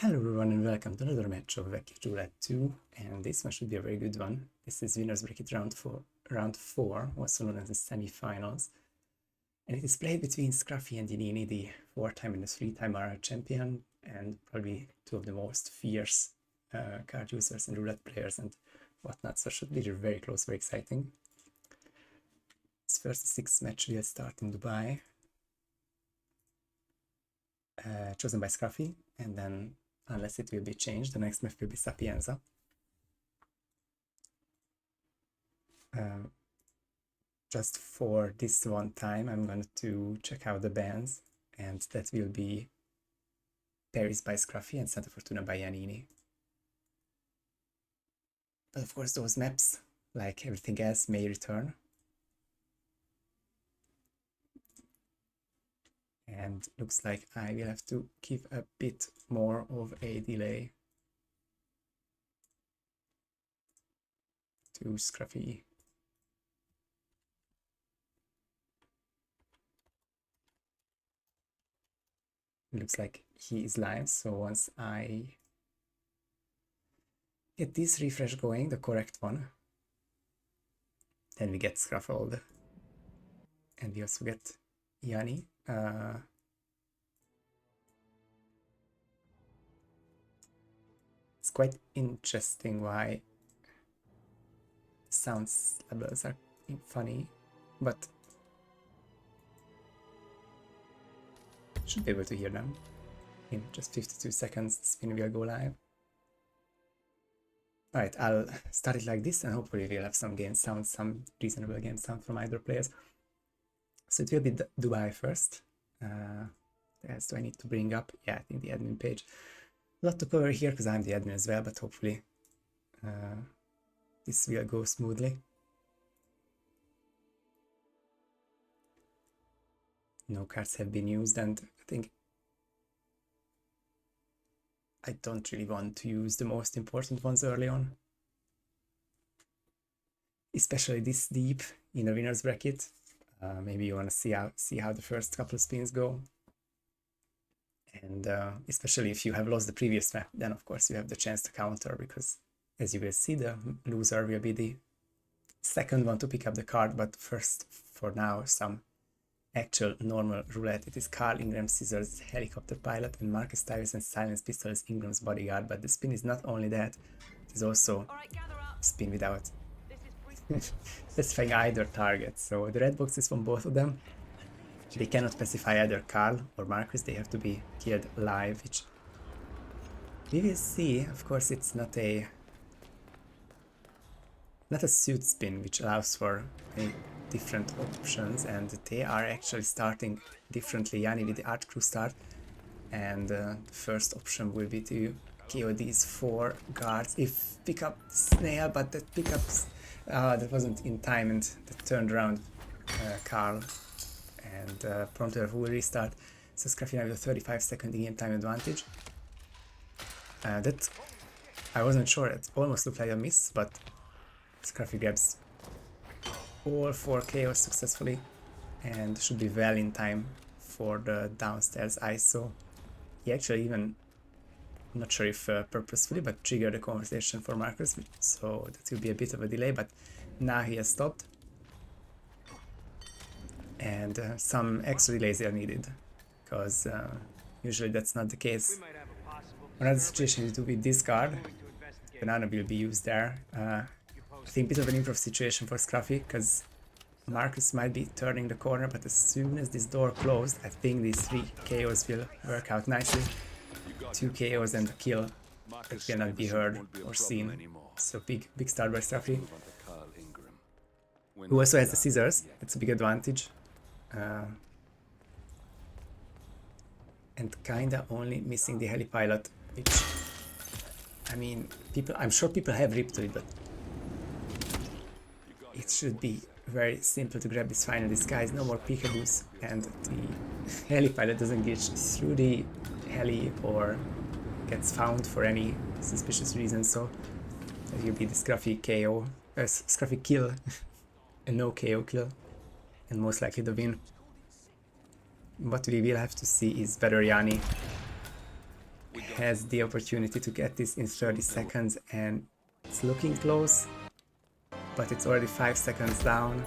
Hello everyone and welcome to another match of Wacky Roulette 2, and this one should be a very good one. This is Winners Bracket round 4, also known as the semi-finals. And it is played between Scruffy and Yannini, the 4-time and the 3-time RR champion, and probably two of the most fierce card users and roulette players and whatnot, so it should be very close, very exciting. This first 6 match will start in Dubai, chosen by Scruffy, and then unless it will be changed, the next map will be Sapienza. Just for this one time, I'm going to check out the bans, and that will be Paris by Scruffy and Santa Fortuna by Yannini. But of course, those maps, like everything else, may return. And looks like I will have to give a bit more of a delay to Scruffy. Looks like he is live, so once I get this refresh going, the correct one, then we get Scruffled. And we also get Yanni. It's quite interesting why sounds levels are funny, but should be able to hear them in just 52 seconds. The spin will go live. Alright, I'll start it like this and hopefully we'll have some game sound, some reasonable game sound from either players. So it will be Dubai first. As do I need to bring up? Yeah, I think the admin page. A lot to cover here because I'm the admin as well, but hopefully this will go smoothly. No cards have been used, and I think I don't really want to use the most important ones early on. Especially this deep in a winner's bracket. Maybe you want to see how the first couple of spins go. And especially if you have lost the previous map, then of course you have the chance to counter, because as you will see, the loser will be the second one to pick up the card. But first, for now, some actual normal roulette. It is Carl Ingram's Scissors, Helicopter Pilot, and Marcus Tyrus and Silence Pistol is Ingram's Bodyguard. But the spin is not only that, it is also spin without specifying either target. So the red box is from both of them. They cannot specify either Carl or Marcus, they have to be killed live, which we will see. Of course, it's not a suit spin, which allows for different options, and they are actually starting differently. Yanni with the Art Crew start, and the first option will be to KO these 4 guards if pick up Snail, but that pickups that wasn't in time, and that turned around Carl, and prompted a full restart. So Scruffy now with a 35-second game time advantage. That I wasn't sure, it almost looked like a miss, but Scruffy grabs all 4 KOs successfully and should be well in time for the downstairs ISO. He actually even, not sure if purposefully, but triggered a conversation for Marcus, so that will be a bit of a delay, but now he has stopped. And some extra delays are needed, because usually that's not the case. Another situation is with this card. Banana will be used there. I think a bit of an improv situation for Scruffy, because Marcus might be turning the corner, but as soon as this door closed, I think these 3 KOs will work out nicely. 2 KOs and a kill that cannot be heard or seen. So big start by Scruffy, who also has the scissors. That's a big advantage. And kinda only missing the Helipilot, which, I mean, I'm sure people have ripped to it, but it should be very simple to grab this final disguise. No more peekaboos, and the Helipilot doesn't get through the heli or gets found for any suspicious reason, so that will be the Scruffy KO, Scruffy kill, a no KO kill, and most likely the win. What we will have to see is whether Yanni has the opportunity to get this in 30 seconds, and it's looking close, but it's already 5 seconds down.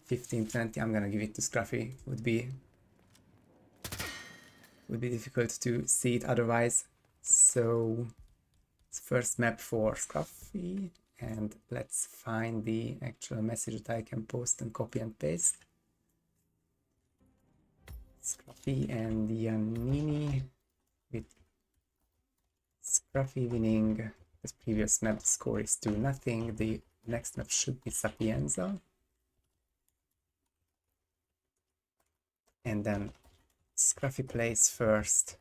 15-20, I'm gonna give it to Scruffy. Would be difficult to see it otherwise. So it's first map for Scruffy, and let's find the actual message that I can post and copy and paste. Scruffy and Yannini, with Scruffy winning this previous map. The score is 2-0. The next map should be Sapienza. And then Scruffy plays first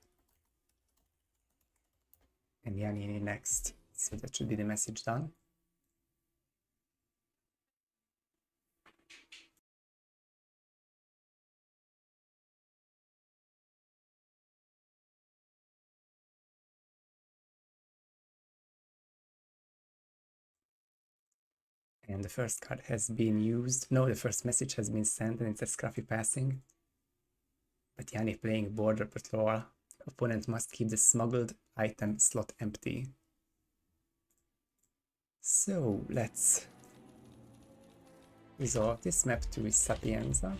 and Yannini next. So that should be the message done. And the first card has been used. No, the first message has been sent, and it says Scruffy passing. But Yannini playing border patrol. Opponent must keep the smuggled item slot empty. So let's resolve this map to Sapienza.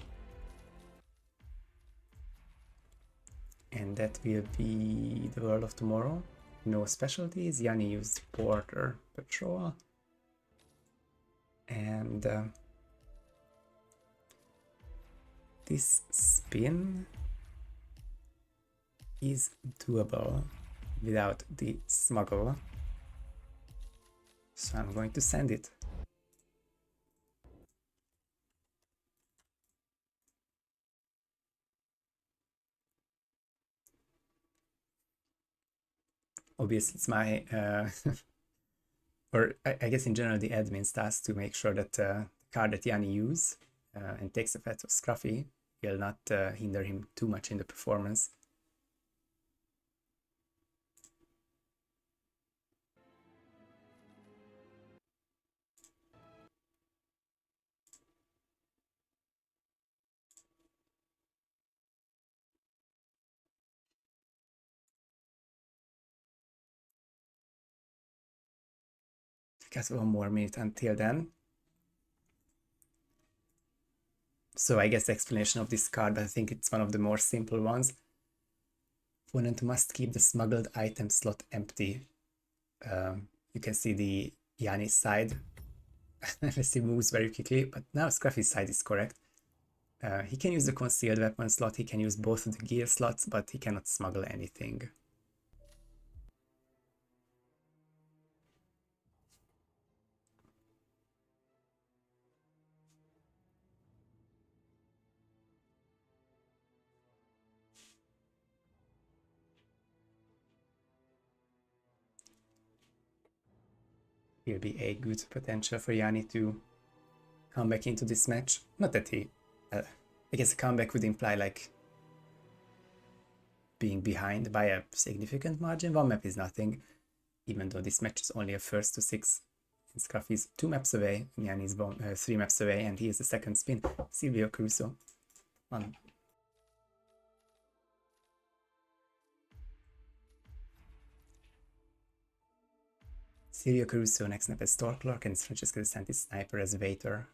And that will be the World of Tomorrow. No specialties. Yannini used border patrol. And this spin is doable without the smuggle, so I'm going to send it. Obviously it's my or I guess in general the admin's task to make sure that the card that Yannini uses and takes effect of Scruffy will not hinder him too much in the performance. Just 1 more minute until then. So I guess the explanation of this card, but I think it's one of the more simple ones. Opponent must keep the smuggled item slot empty. You can see the Yannini side. Unless he moves very quickly, but now Scruffy's side is correct. He can use the concealed weapon slot, he can use both of the gear slots, but he cannot smuggle anything. Will be a good potential for Yannini to come back into this match. Not that he... I guess a comeback would imply like being behind by a significant margin. 1 map is nothing, even though this match is only a first to 6. And Scruffy is 2 maps away, and Yannini is 3 maps away, and he is the second spin. Silvio Caruso. 1. Silvio Caruso next map as Storklark, and Francesco De Santis Sniper as Vator.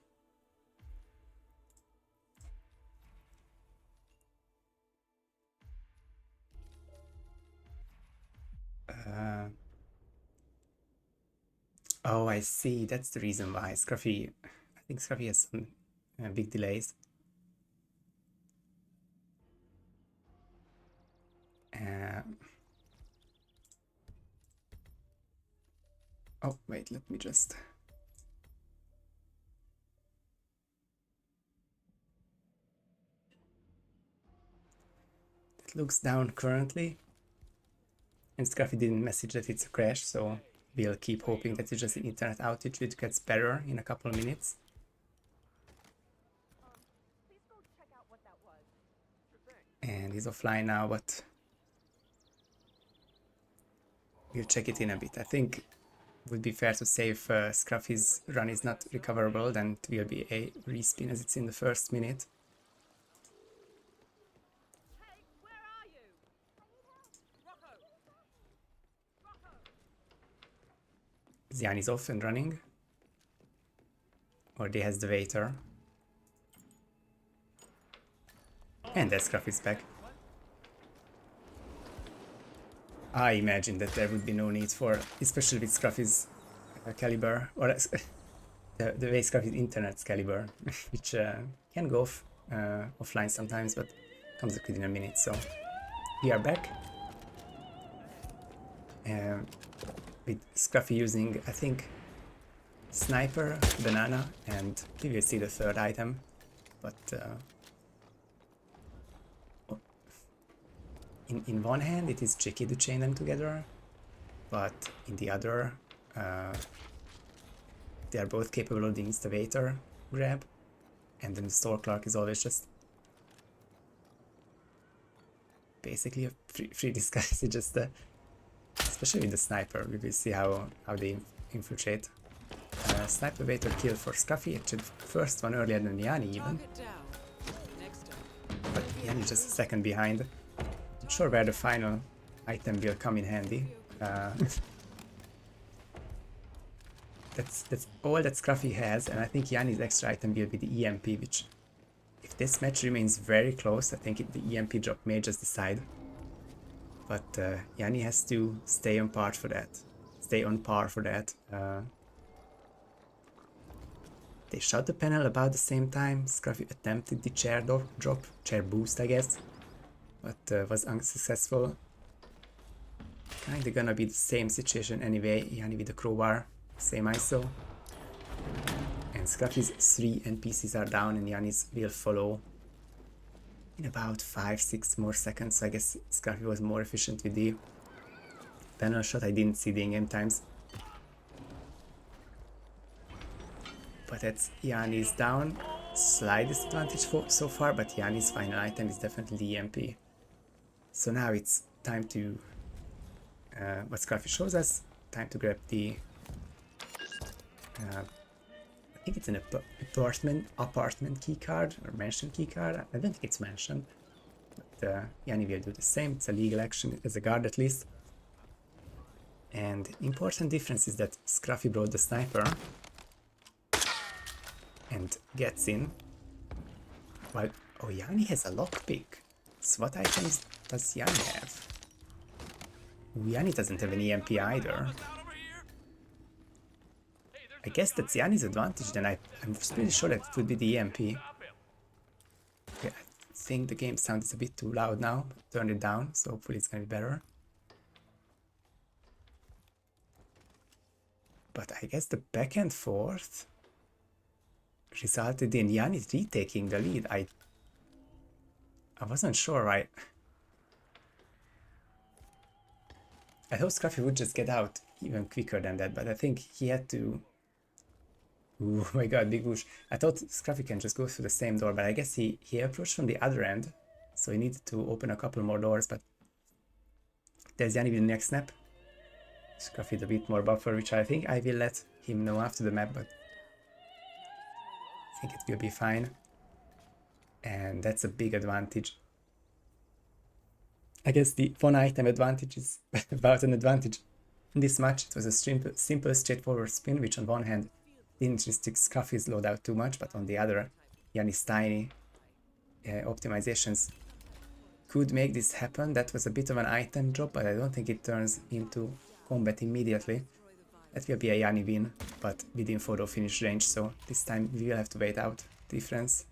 Oh, I see. That's the reason why Scruffy... I think Scruffy has some big delays. Oh, wait, let me just... It looks down currently. And Scruffy didn't message that it's a crash, so we'll keep hoping that it's just an internet outage which gets better in a couple of minutes. And he's offline now, but we'll check it in a bit. I think it would be fair to say if Scruffy's run is not recoverable, then it will be a respin as it's in the first minute. Yannini's off and running. Or they has the waiter. And that Scruffy's back. I imagine that there would be no need for, especially with Scruffy's caliber, or the way Scruffy's internet's caliber, which can go offline sometimes, but comes back within a minute. So we are back. With Scruffy using, I think, sniper, banana, and we will see the third item. But in one hand it is tricky to chain them together, but in the other they are both capable of the instavator grab, and then the store clerk is always just basically a free disguise. It's just especially with the sniper, we will see how they infiltrate. Sniper waiter kill for Scruffy, actually the first one earlier than Yannini even. But Yannini just a second behind. Not sure where the final item will come in handy. That's all that Scruffy has, and I think Yannini's extra item will be the EMP, which, if this match remains very close, I think the EMP drop may just decide. But Yannini has to stay on par for that. They shot the panel about the same time. Scruffy attempted the chair drop, chair boost I guess, but was unsuccessful. Kinda gonna be the same situation anyway. Yannini with the crowbar, same ISO. And Scruffy's 3 NPCs are down, and Yannini's will follow in about 5-6 more seconds. So I guess Scruffy was more efficient with the panel shot. I didn't see the in-game times. But that's Yannini's down. Slight disadvantage so far, but Yannini's final item is definitely the EMP. So now it's time to, what Scruffy shows us, time to grab the, I think it's an apartment key card, or mansion key card. I don't think it's mansion, but Yannini will do the same. It's a legal action as a guard at least. And important difference is that Scruffy brought the sniper and gets in, while Yannini has a lockpick. So what items does Yannini have? Yannini doesn't have an EMP either. I guess that's Yannini's advantage then. I'm pretty sure that it would be the EMP. Okay, I think the game sound is a bit too loud now. Turn it down, so hopefully it's gonna be better. But I guess the back and forth resulted in Yannini retaking the lead. I wasn't sure why. I thought Scruffy would just get out even quicker than that, but I think he had to. Oh my god, big whoosh. I thought Scruffy can just go through the same door, but I guess he approached from the other end, so he needed to open a couple more doors. But there's Yannini with the next snap. Scruffy a bit more buffer, which I think I will let him know after the map, but I think it will be fine. And that's a big advantage. I guess the one item advantage is about an advantage in this match. It was a simple straightforward spin, which on one hand didn't restrict Scruffy's loadout too much, but on the other, Yannini's tiny optimizations could make this happen. That was a bit of an item drop, but I don't think it turns into combat immediately. That will be a Yannini win, but within photo finish range, so this time we will have to wait out the difference.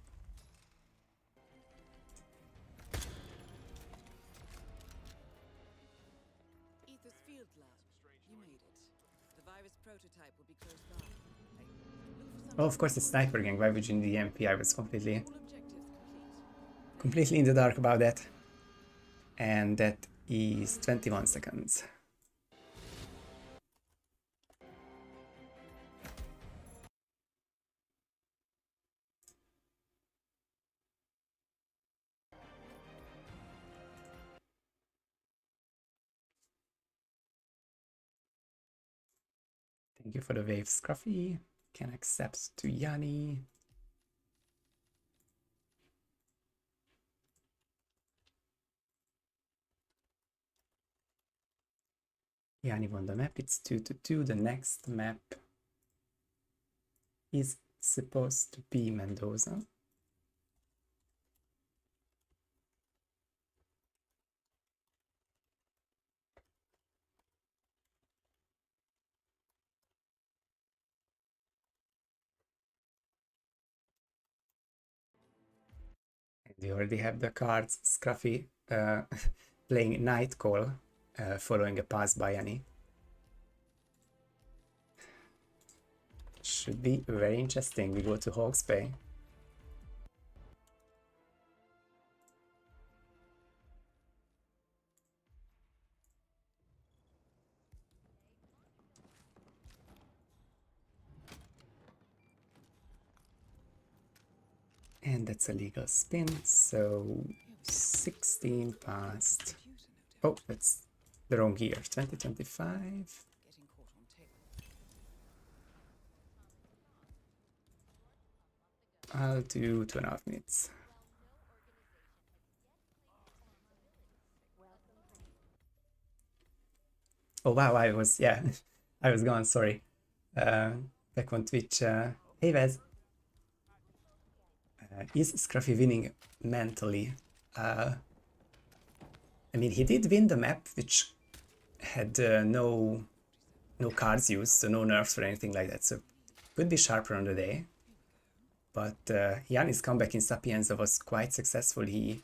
Oh, of course, it's Sniper Gang. Why would you need the MP? I was completely in the dark about that. And that is 21 seconds. Thank you for the wave, Scruffy. Can accept to Yannini. Yanni won the map. It's 2-2. The next map is supposed to be Mendoza. And we already have the cards. Scruffy playing Night Call, following a pass by Yanni. Should be very interesting. We go to Hawke's Bay. And that's a legal spin, so 16 past. Oh, that's the wrong year. 2025. I'll do 2.5 minutes. Oh wow, I was gone, sorry. Back on Twitch. Hey Vez. Is Scruffy winning mentally? I mean, he did win the map, which had no cards used, so no nerfs or anything like that, so could be sharper on the day. But Yanni's comeback in Sapienza was quite successful. He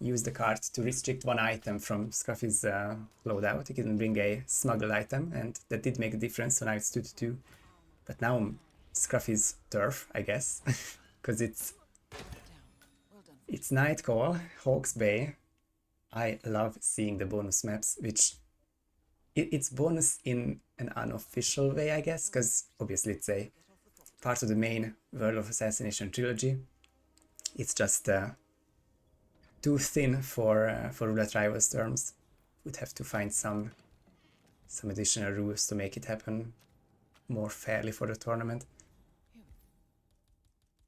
used the card to restrict one item from Scruffy's loadout. He couldn't bring a smuggled item, and that did make a difference, so now it's 2-2. But now Scruffy's turf, I guess, because it's Night Call, Hawke's Bay. I love seeing the bonus maps, which it's bonus in an unofficial way, I guess, because obviously it's a part of the main World of Assassination trilogy. It's just too thin for Roulette Rivals terms. Would have to find some additional rules to make it happen more fairly for the tournament.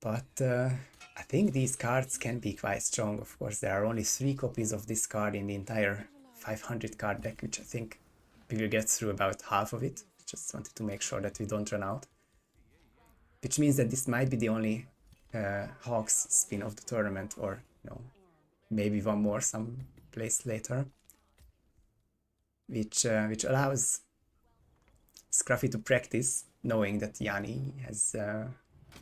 But I think these cards can be quite strong. Of course, there are only 3 copies of this card in the entire 500 card deck, which I think we will get through about half of it. Just wanted to make sure that we don't run out. Which means that this might be the only Hawks spin of the tournament, or maybe one more some place later. Which allows Scruffy to practice, knowing that Yanni has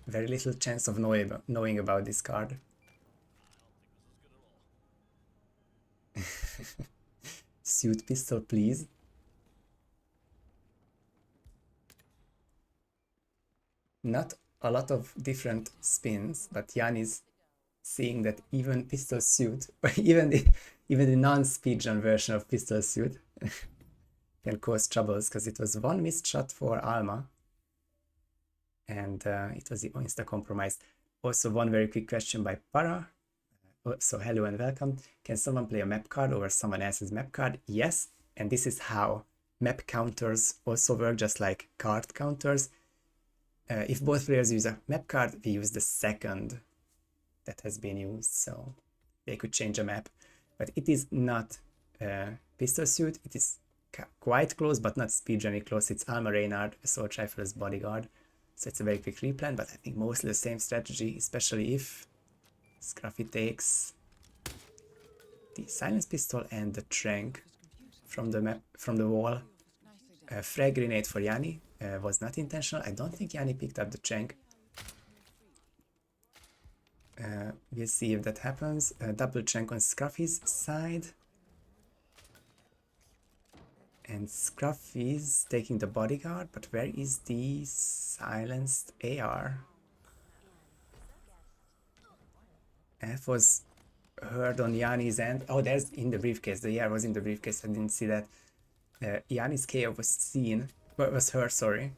very little chance of knowing about this card. Suit pistol, please. Not a lot of different spins, but Yanni's seeing that even pistol suit, or even the non-speedrun version of pistol suit can cause troubles, because it was one missed shot for Alma, and it was the insta compromise. Also, one very quick question by Para. So hello and welcome. Can someone play a map card over someone else's map card? Yes, and this is how map counters also work, just like card counters. If both players use a map card, we use the second that has been used, so they could change a map. But it is not pistol suit. It is quite close, but not speedrunny close. It's Alma Reynard, assault rifle as bodyguard. So it's a very quick replan, but I think mostly the same strategy, especially if Scruffy takes the silence pistol and the trank from the map, from the wall. Frag grenade for Yanni was not intentional. I don't think Yanni picked up the trank. We'll see if that happens. Double trank on Scruffy's side. And Scruffy's taking the bodyguard, but where is the silenced AR? F was heard on Yanni's end. Oh, there's in the briefcase. The AR was in the briefcase. I didn't see that. Yanni's KO was seen, was heard, sorry.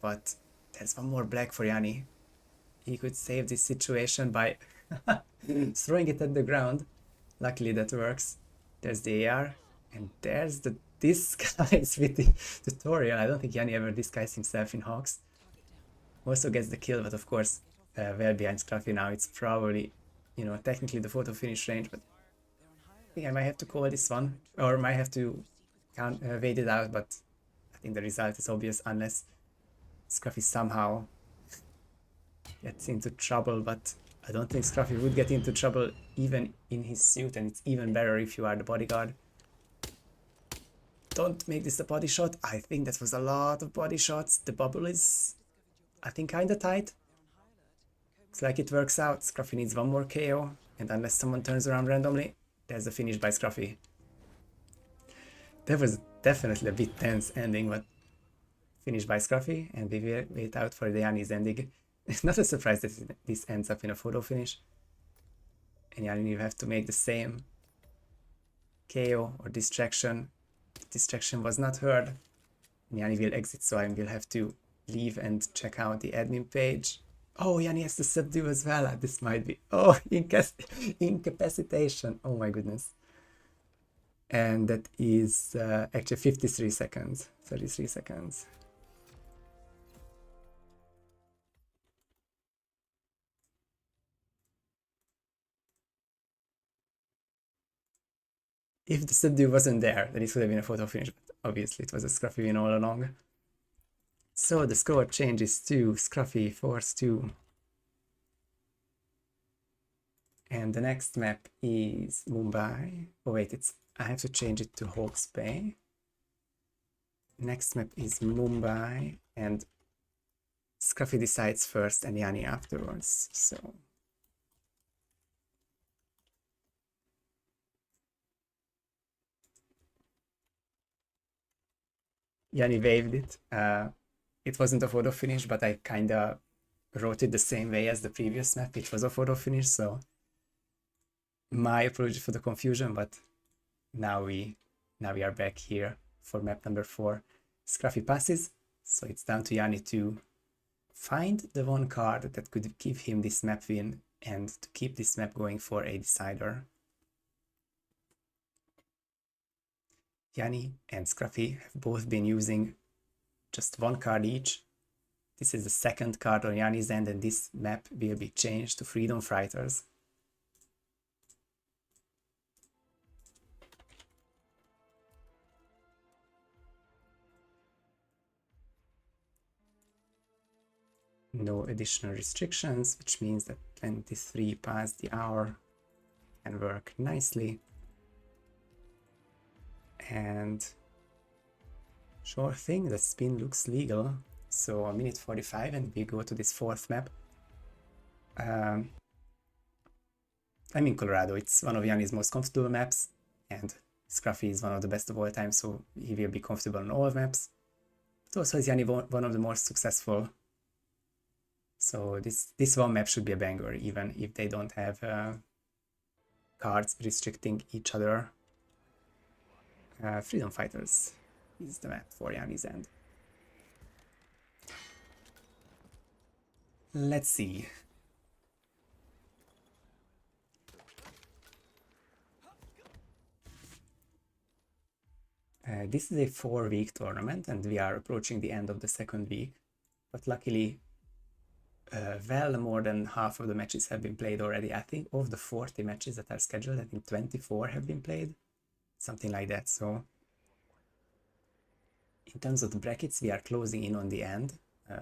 But there's one more black for Yanni. He could save this situation by throwing it at the ground. Luckily that works. There's the AR, and there's the disguise with the tutorial. I don't think Yanni ever disguised himself in Hawks. Also gets the kill, but of course, well behind Scruffy now. It's probably, technically the photo finish range, but I think I might have to call this one, or might have to can't wait it out, but I think the result is obvious unless Scruffy somehow gets into trouble, but I don't think Scruffy would get into trouble even in his suit, and it's even better if you are the bodyguard. Don't make this a body shot. I think that was a lot of body shots. The bubble is, I think, kinda tight. Looks like it works out. Scruffy needs one more KO, and unless someone turns around randomly, there's the finish by Scruffy. That was definitely a bit tense ending, but finished by Scruffy, and we will wait out for the Yannini's ending. It's not a surprise that this ends up in a photo finish. And Yannini will have to make the same KO or distraction. The distraction was not heard. And Yannini will exit, so I will have to leave and check out the admin page. Oh, Yannini has to subdue as well. This might be... Oh, incapacitation. Oh my goodness. And that is actually 53 seconds. 33 seconds. If the subdue wasn't there, then it would have been a photo finish, but obviously it was a Scruffy win all along. So the score changes to Scruffy force 2. And the next map is Mumbai. Oh wait, I have to change it to Hawke's Bay. Next map is Mumbai, and Scruffy decides first and Yannini afterwards. So Yannini waved it. It wasn't a photo finish, but I kinda wrote it the same way as the previous map, which was a photo finish, so my apology for the confusion, but now we are back here for map number 4. Scruffy passes, so it's down to Yannini to find the one card that could give him this map win and to keep this map going for a decider. Yannini and Scruffy have both been using just one card each. This is the second card on Yannini's end, and this map will be changed to Freedom Fighters. No additional restrictions, which means that 23 past the hour can work nicely. And sure thing, the spin looks legal. So a minute 45 and we go to this 4th map. I'm in Colorado. It's one of Yannini's most comfortable maps, and Scruffy is one of the best of all time, so he will be comfortable on all maps. But also is Yannini one of the most successful. So this one map should be a banger, even if they don't have cards restricting each other. Freedom Fighters is the map for Yannini's end. Let's see. This is a 4-week tournament, and we are approaching the end of the 2nd week. But luckily, well more than half of the matches have been played already. I think of the 40 matches that are scheduled, I think 24 have been played. Something like that. So in terms of the brackets, we are closing in on the end.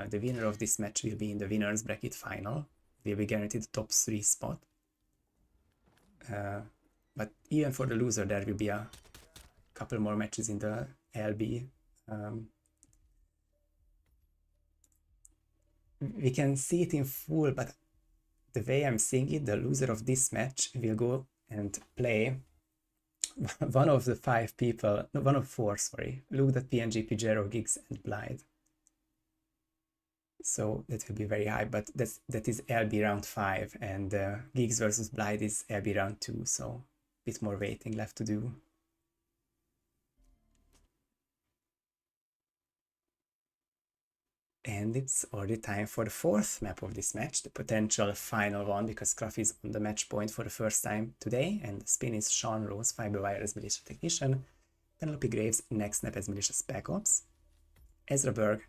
The winner of this match will be in the winner's bracket final. Will be guaranteed the top 3 spot. But even for the loser, there will be a couple more matches in the LB. We can see it in full, but the way I'm seeing it, the loser of this match will go and play one of the 5 people, no, one of 4, sorry, Luke.png, Pajero, Giggs, and Blythe. So that will be very high, but that is LB round 5, and Giggs versus Blythe is LB round 2, so a bit more waiting left to do. And it's already time for the 4th map of this match, the potential final one, because Scruffy is on the match point for the first time today, and the spin is Sean Rose, Fiberwire as Militia Technician, Penelope Graves, Next Snap as Militia Spec Ops, Ezra Berg,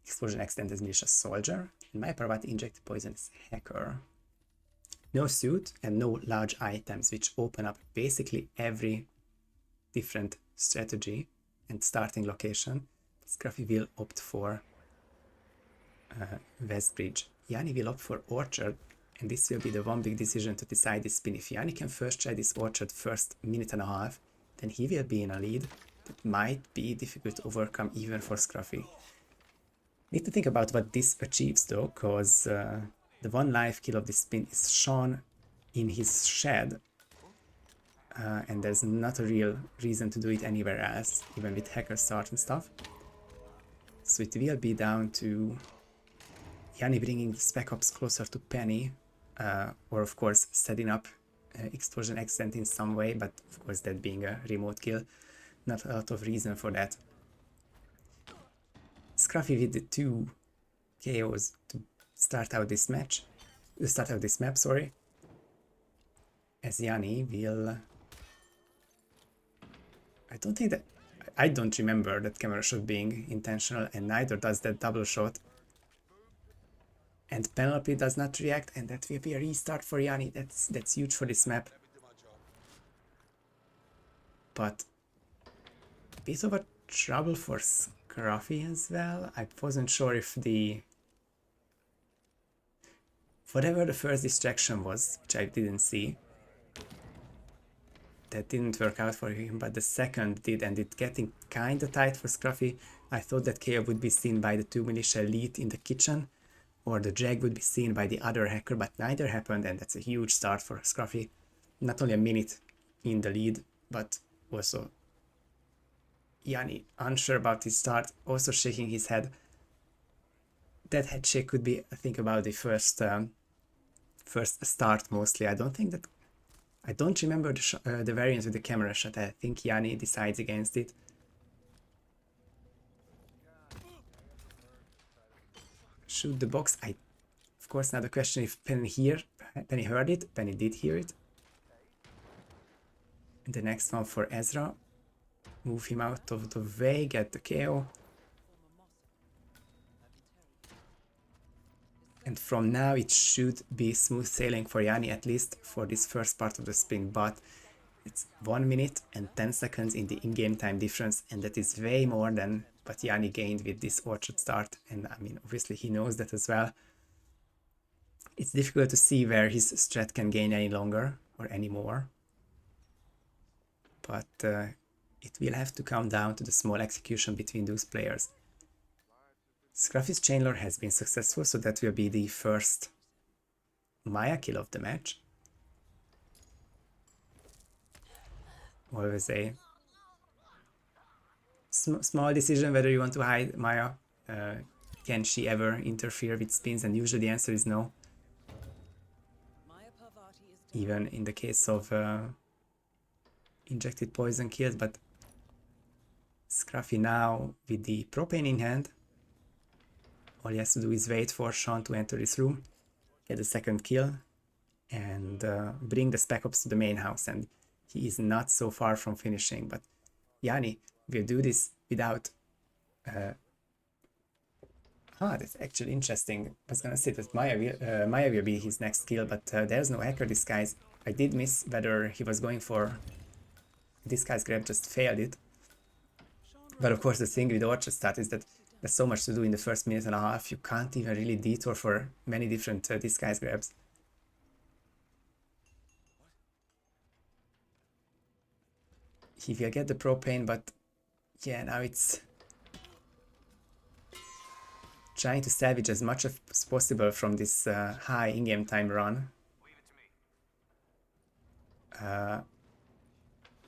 Explosion Accident as Militia Soldier, and my Parvati Inject Poison as Hacker. No suit and no large items, which open up basically every different strategy and starting location. Scruffy will opt for Westbridge. Yanni will opt for Orchard, and this will be the one big decision to decide this spin. If Yanni can first try this Orchard first minute and a half, then he will be in a lead that might be difficult to overcome even for Scruffy. Need to think about what this achieves though, because the one life kill of this spin is Sean in his shed, and there's not a real reason to do it anywhere else, even with hacker start and stuff. So it will be down to Yanni bringing the spec ops closer to Penny, or of course setting up explosion accident in some way, but of course that being a remote kill, not a lot of reason for that. Scruffy with the 2 KOs to start out this match, sorry, as Yanni will... I don't remember that camera shot being intentional, and neither does that double shot. And Penelope does not react, and that will be a restart for Yanni. That's huge for this map. But a bit of a trouble for Scruffy as well. I wasn't sure if whatever the first distraction was, which I didn't see, that didn't work out for him, but the second did, and it getting kinda tight for Scruffy. I thought that KO would be seen by the 2 militia elite in the kitchen, or the Jag would be seen by the other hacker, but neither happened, and that's a huge start for Scruffy. Not only a minute in the lead, but also Yanni unsure about his start, also shaking his head. That head shake could be, I think, about the first start mostly. I don't remember the variant with the camera shot. I think Yanni decides against it. Shoot the box. Of course, now the question if Penny heard it. Penny did hear it. And the next one for Ezra. Move him out of the way, get the KO. And from now it should be smooth sailing for Yanni, at least for this first part of the spin, but it's 1 minute and 10 seconds in the in-game time difference, and that is way more than what Yanni gained with this Orchard start, and I mean, obviously he knows that as well. It's difficult to see where his strat can gain any longer or any more, but it will have to come down to the small execution between those players. Scruffy's chainlore has been successful, so that will be the first Maya kill of the match. Always a small decision whether you want to hide Maya. Can she ever interfere with spins? And usually the answer is no. Even in the case of injected poison kills, but Scruffy now with the propane in hand. All he has to do is wait for Sean to enter this room, get the second kill, and bring the spec ops to the main house, and he is not so far from finishing. But Yanni will do this without... that's actually interesting. I was gonna say that Maya will be his next kill, but there's no hacker disguise. I did miss whether he was going for disguise grab, just failed it. But of course the thing with Orchard start is that there's so much to do in the first minute and a half, you can't even really detour for many different disguise grabs. He will get the propane, but yeah, now it's trying to salvage as much as possible from this high in-game time run.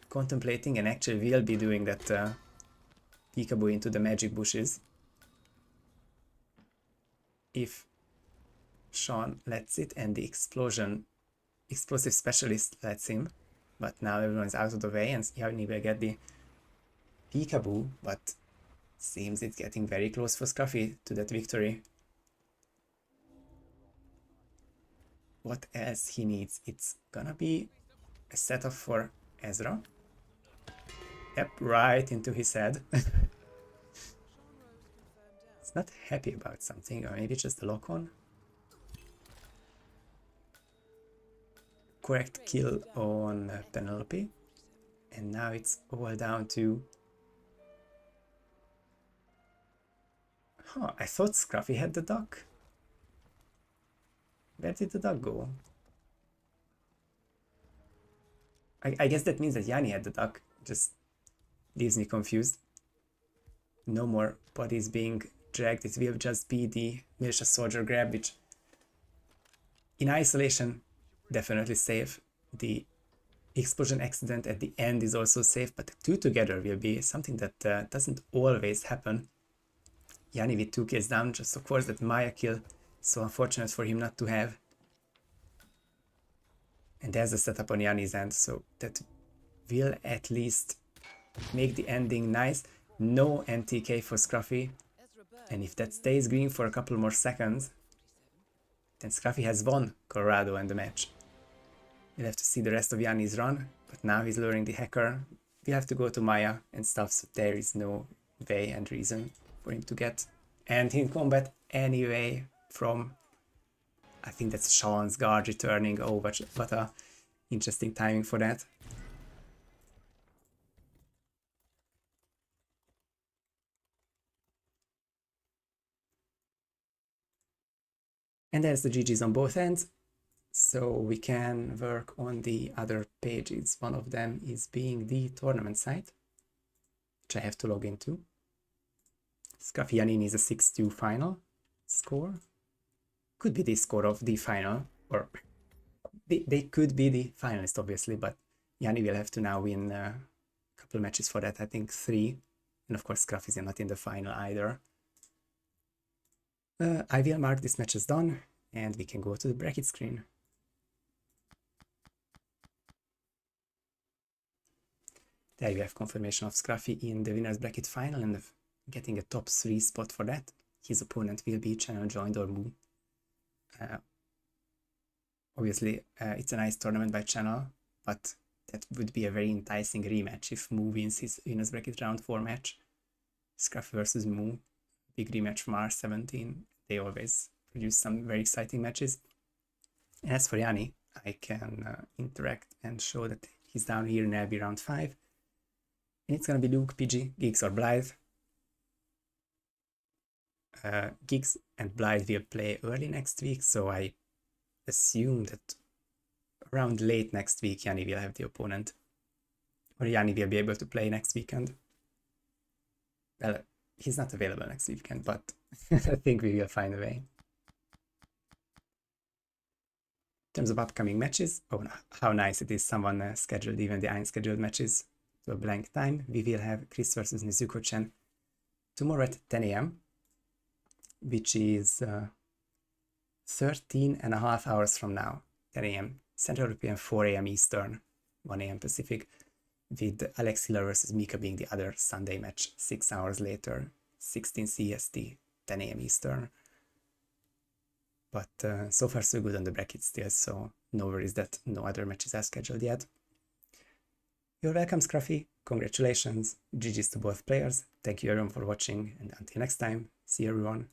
Contemplating, and actually will be doing that peekaboo into the magic bushes. If Sean lets it and the explosive specialist lets him, but now everyone's out of the way and Yannini will get the peekaboo, but seems it's getting very close for Scruffy to that victory. What else he needs? It's gonna be a setup for Ezra. Yep, right into his head. He's not happy about something, or maybe just the lock-on. Correct kill on Penelope. And now it's all down to Huh, I thought Scruffy had the duck. Where did the duck go? I guess that means that Yanni had the duck. Just leaves me confused. No more bodies being dragged. It will just be the militia soldier grab, which in isolation definitely safe. The explosion accident at the end is also safe, but the two together will be something that doesn't always happen. Yanni with 2 kills down, just of course that Maya kill, so unfortunate for him not to have. And there's the setup on Yanni's end, so that will at least make the ending nice. No NTK for Scruffy, and if that stays green for a couple more seconds, then Scruffy has won Colorado and the match. We'll have to see the rest of Yanni's run, but now he's luring the hacker. We have to go to Maya and stuff, so there is no way and reason for him to get end in combat anyway from, I think that's Sean's guard returning. Oh, what a interesting timing for that. And there's the GG's on both ends. So we can work on the other pages. One of them is being the tournament site, which I have to log into. Scruffy Yannini is a 6-2 final score. Could be the score of the final, or they could be the finalist, obviously, but Yanni will have to now win a couple of matches for that, I think 3. And of course, Scruffy is not in the final either. I will mark this match as done, and we can go to the bracket screen. There you have confirmation of Scruffy in the winner's bracket final and getting a top 3 spot for that. His opponent will be Channel Joined or Moo. Obviously, it's a nice tournament by Channel, but that would be a very enticing rematch if Moo wins his winner's bracket round 4 match. Scruffy versus Moo, big rematch from R17. They always produce some very exciting matches. And as for Yanni, I can interact and show that he's down here in LB round 5. And it's gonna be Luke, PG, Giggs or Blythe. Giggs and Blythe will play early next week, so I assume that around late next week Yanni will have the opponent. Or Yanni will be able to play next weekend. Well, he's not available next weekend, but I think we will find a way. In terms of upcoming matches, oh, how nice it is, someone scheduled even the unscheduled matches to a blank time. We will have Chris versus Nezuko-chan tomorrow at 10 AM, which is 13.5 hours from now, 10 AM Central European, 4 AM Eastern, 1 AM Pacific, with Alex Hiller versus Mika being the other Sunday match 6 hours later, 16 CST, 10 AM Eastern. But so far so good on the bracket still, so no worries that no other matches are scheduled yet. You're welcome, Scruffy. Congratulations. GG's to both players. Thank you everyone for watching, and until next time, see you everyone.